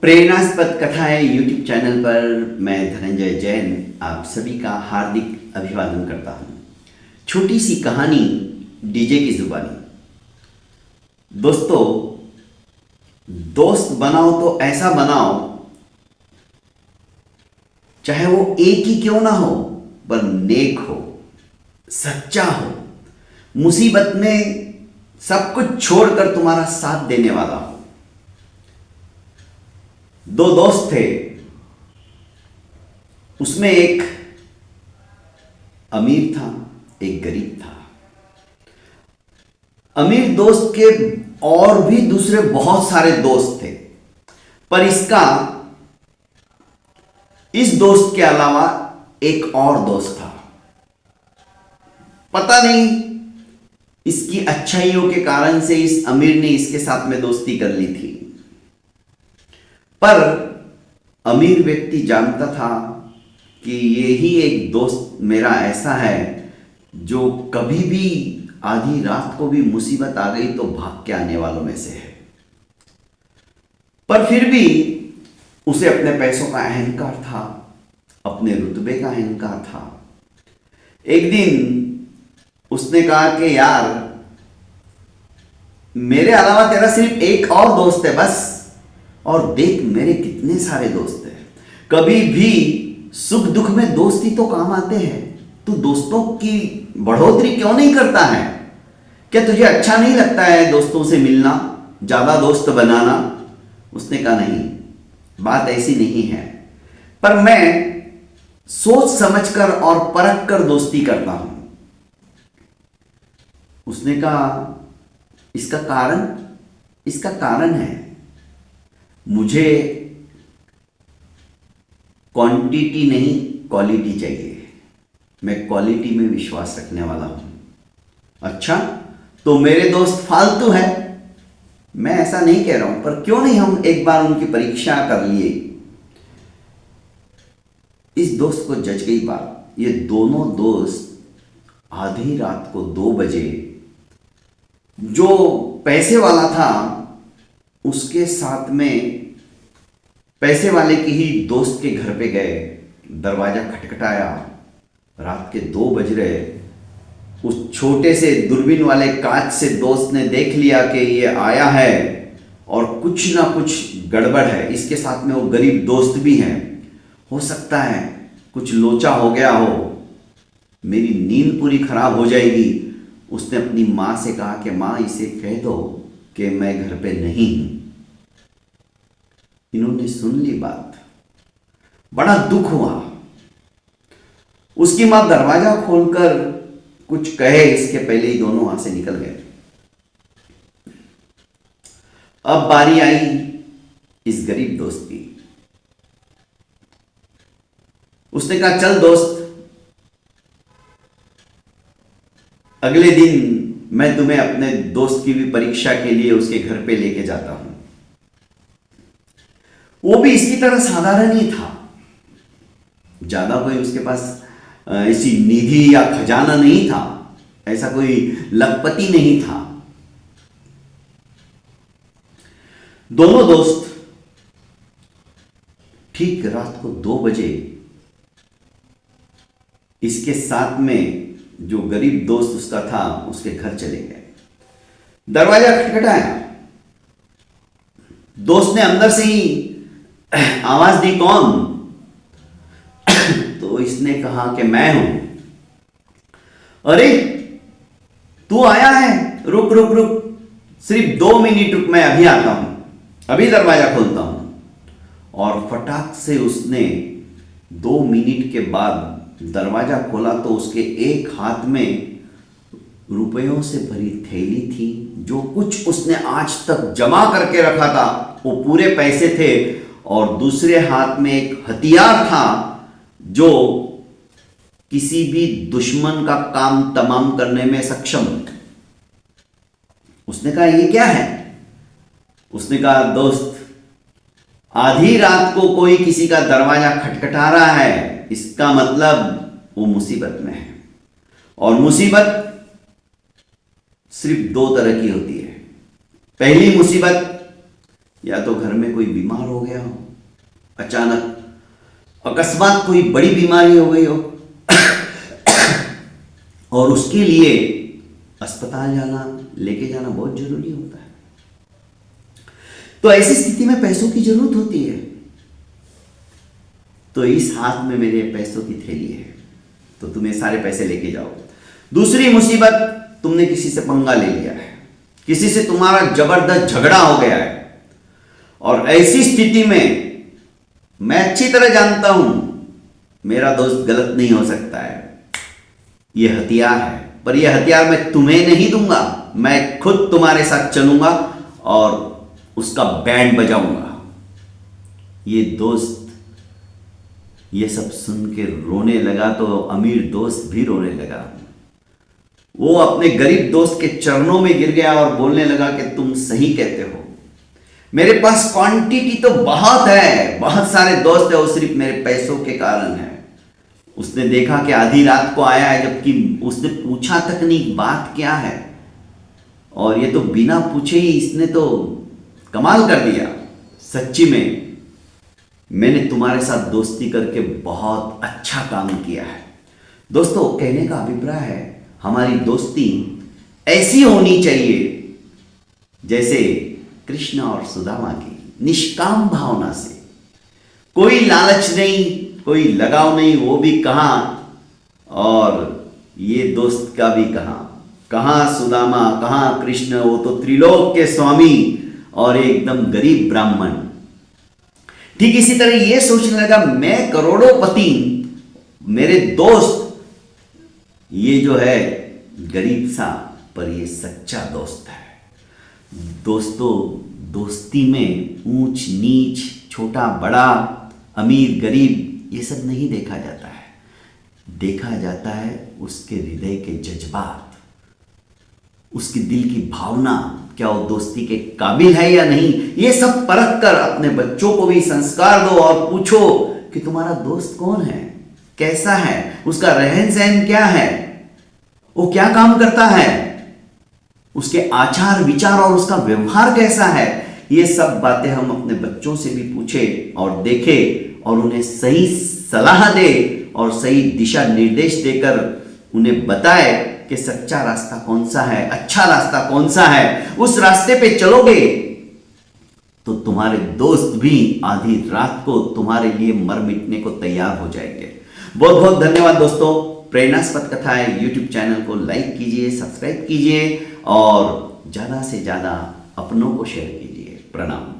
प्रेरणास्पद कथाएं YouTube channel पर मैं धनंजय जैन आप सभी का हार्दिक अभिवादन करता हूं। छोटी सी कहानी डीजे की जुबानी। दोस्तों, दोस्त बनाओ तो ऐसा बनाओ चाहे वो एक ही क्यों ना हो पर नेक हो, सच्चा हो, मुसीबत में सब कुछ छोड़कर तुम्हारा साथ देने वाला हो। दो दोस्त थे, उसमें एक अमीर था, एक गरीब था। अमीर दोस्त के और भी दूसरे बहुत सारे दोस्त थे, पर इस दोस्त के अलावा एक और दोस्त था। पता नहीं इसकी अच्छाइयों के कारण से इस अमीर ने इसके साथ में दोस्ती कर ली थी, पर अमीर व्यक्ति जानता था कि यही एक दोस्त मेरा ऐसा है जो कभी भी आधी रात को भी मुसीबत आ गई तो भाग के आने वालों में से है। पर फिर भी उसे अपने पैसों का अहंकार था, अपने रुतबे का अहंकार था। एक दिन उसने कहा कि यार, मेरे अलावा तेरा सिर्फ एक और दोस्त है बस, और देख मेरे कितने सारे दोस्त हैं। कभी भी सुख दुख में दोस्ती तो काम आते हैं। तू दोस्तों की बढ़ोतरी क्यों नहीं करता है? क्या तुझे अच्छा नहीं लगता है दोस्तों से मिलना, ज्यादा दोस्त बनाना? उसने कहा नहीं, बात ऐसी नहीं है, पर मैं सोच समझकर और परख कर दोस्ती करता हूं। उसने कहा इसका कारण है, मुझे क्वांटिटी नहीं क्वालिटी चाहिए। मैं क्वालिटी में विश्वास रखने वाला हूं। अच्छा, तो मेरे दोस्त फालतू है? मैं ऐसा नहीं कह रहा हूं, पर क्यों नहीं हम एक बार उनकी परीक्षा कर लिए। इस दोस्त को जच गई बात। ये दोनों दोस्त आधी रात को 2 बजे, जो पैसे वाला था उसके साथ में पैसे वाले की ही दोस्त के घर पे गए। दरवाजा खटखटाया, रात के 2 बज रहे। उस छोटे से दूरबीन वाले कांच से दोस्त ने देख लिया कि ये आया है और कुछ ना कुछ गड़बड़ है। इसके साथ में वो गरीब दोस्त भी हैं, हो सकता है कुछ लोचा हो गया हो, मेरी नींद पूरी खराब हो जाएगी। उसने अपनी माँ से कहा कि माँ, इसे कह दो कि मैं घर पे नहीं हूं। इन्होंने सुन ली बात, बड़ा दुख हुआ। उसकी मां दरवाजा खोलकर कुछ कहे इसके पहले ही दोनों वहां से निकल गए। अब बारी आई इस गरीब दोस्त की। उसने कहा चल दोस्त, अगले दिन मैं तुम्हें अपने दोस्त की भी परीक्षा के लिए उसके घर पे लेके जाता हूं। वो भी इसकी तरह साधारण ही था, ज्यादा कोई उसके पास ऐसी निधि या खजाना नहीं था, ऐसा कोई लखपति नहीं था। दोनों दोस्त ठीक रात को 2 बजे इसके साथ में जो गरीब दोस्त उसका था उसके घर चले गए। दरवाजा खटखटाया, दोस्त ने अंदर से ही आवाज दी, कौन? तो इसने कहा कि मैं हूं। अरे तू आया है, रुक रुक रुक, सिर्फ 2 मिनट रुक, मैं अभी आता हूं, अभी दरवाजा खोलता हूं। और फटाक से उसने 2 मिनट के बाद दरवाजा खोला तो उसके एक हाथ में रुपयों से भरी थैली थी। जो कुछ उसने आज तक जमा करके रखा था वो पूरे पैसे थे, और दूसरे हाथ में एक हथियार था जो किसी भी दुश्मन का काम तमाम करने में सक्षम। उसने कहा ये क्या है? उसने कहा दोस्त, आधी रात को कोई किसी का दरवाजा खटखटा रहा है, इसका मतलब वो मुसीबत में है। और मुसीबत सिर्फ 2 तरह की होती है। पहली मुसीबत या तो घर में कोई बीमार हो गया हो, अचानक अकस्मात कोई बड़ी बीमारी हो गई हो और उसके लिए अस्पताल जाना, लेके जाना बहुत जरूरी होता है। तो ऐसी स्थिति में पैसों की जरूरत होती है। तो इस हाथ में मेरे पैसों की थैली है, तो तुम्हें सारे पैसे लेके जाओ। दूसरी मुसीबत, तुमने किसी से पंगा ले लिया है, किसी से तुम्हारा जबरदस्त झगड़ा हो गया है, और ऐसी स्थिति में मैं अच्छी तरह जानता हूं मेरा दोस्त गलत नहीं हो सकता है, यह हथियार है, पर यह हथियार मैं तुम्हें नहीं दूंगा, मैं खुद तुम्हारे साथ चलूंगा और उसका बैंड बजाऊंगा। ये दोस्त ये सब सुन के रोने लगा तो अमीर दोस्त भी रोने लगा। वो अपने गरीब दोस्त के चरणों में गिर गया और बोलने लगा कि तुम सही कहते हो, मेरे पास क्वांटिटी तो बहुत है, बहुत सारे दोस्त है, वो सिर्फ मेरे पैसों के कारण है। उसने देखा कि आधी रात को आया है, जबकि उसने पूछा तक नहीं बात क्या है, और ये तो बिना पूछे ही इसने तो कमाल कर दिया। सच्ची में मैंने तुम्हारे साथ दोस्ती करके बहुत अच्छा काम किया है। दोस्तों, कहने का अभिप्राय है हमारी दोस्ती ऐसी होनी चाहिए जैसे कृष्ण और सुदामा की, निष्काम भावना से, कोई लालच नहीं, कोई लगाव नहीं, वो भी कहां और ये दोस्त का भी कहां सुदामा, कहां कृष्ण, वो तो त्रिलोक के स्वामी और एकदम गरीब ब्राह्मण। ठीक इसी तरह ये सोचने लगा मैं करोड़ोंपति, मेरे दोस्त ये जो है गरीब सा, पर ये सच्चा दोस्त है। दोस्तों, दोस्ती में ऊंच नीच, छोटा बड़ा, अमीर गरीब ये सब नहीं देखा जाता है, देखा जाता है उसके हृदय के जज्बात, उसके दिल की भावना, क्या वो दोस्ती के काबिल है या नहीं। ये सब परख कर अपने बच्चों को भी संस्कार दो और पूछो कि तुम्हारा दोस्त कौन है, कैसा है, उसका रहन सहन क्या है, वो क्या काम करता है, उसके आचार विचार और उसका व्यवहार कैसा है। ये सब बातें हम अपने बच्चों से भी पूछे और देखे और उन्हें सही सलाह दे और सही दिशा निर्देश देकर उन्हें बताए कि सच्चा रास्ता कौन सा है, अच्छा रास्ता कौन सा है। उस रास्ते पे चलोगे तो तुम्हारे दोस्त भी आधी रात को तुम्हारे लिए मर मिटने को तैयार हो जाएंगे। बहुत बहुत धन्यवाद दोस्तों। प्रेरणास्पद कथाएं यूट्यूब चैनल को लाइक कीजिए, सब्सक्राइब कीजिए और ज़्यादा से ज़्यादा अपनों को शेयर कीजिए। प्रणाम।